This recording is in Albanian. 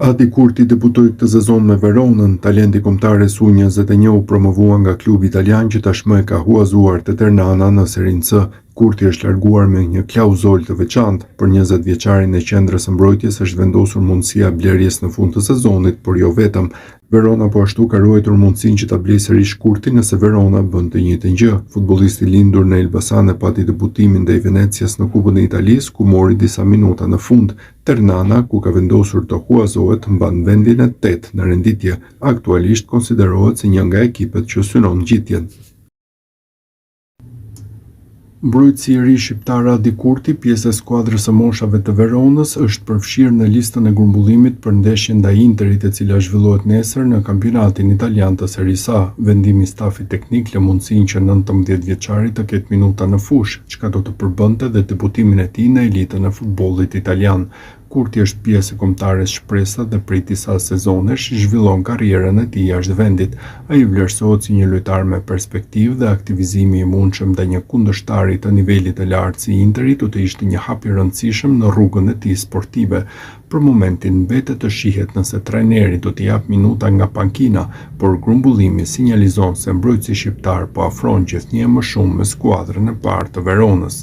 Adi Kurti debutoi këtë sezon me Veronën. Talenti kombëtares U21 u promovua nga klubi italian që tashmë e ka huazuar te Ternana në Serinë C. Kurti është larguar me një klauzol të veçantë. Për 20 vjeçarin e qendrës së mbrojtjes është vendosur mundësia blerjes në fund të sezonit, por jo vetëm. Verona po ashtu ka ruajtur mundësinë që ta blejë sërish Kurtin nëse Verona bën të njëjtën gjë. Futbollisti lindur në Elbasan pati debutimin ndaj Venecias në Kupën e Italisë, ku mori disa minuta në fund. Ternana, ku ka vendosur të huazohet, mban vendin e 8 në renditje. Aktualisht konsiderohet si një nga ekipet që synon ngjitjen. Mbrojtësi i ri shqiptar Adi Kurti, pjesë e skuadrës së moshave të Veronës, është përfshirë në listën e grumbullimit për ndeshjen ndaj Interit, e cila zhvillohet nesër në kampionatin italian të Serie A. Vendimi i stafit teknik lë mundësinë që 19 vjeçari të ketë minuta në fushë, çka do të përbënte dhe debutimin e tij në elitën e futbollit italian. Kurti është pjesë e kombëtares shpresa dhe prej disa sezonesh zhvillon karrierën e tij jashtë vendit. Ai vlerësohet si një lojtar me perspektivë dhe aktivizimi i mundshëm ndaj një kundërshtari të nivelit të lartë si Interi do të ishte një hap i rëndësishëm në rrugën e tij sportive. Për momentin mbetet të shihet nëse trajneri do t'i jap minuta nga pankina, por grumbullimi sinjalizon se mbrojtësi shqiptar po afron gjithnjë më shumë me skuadrën e parë të Veronës.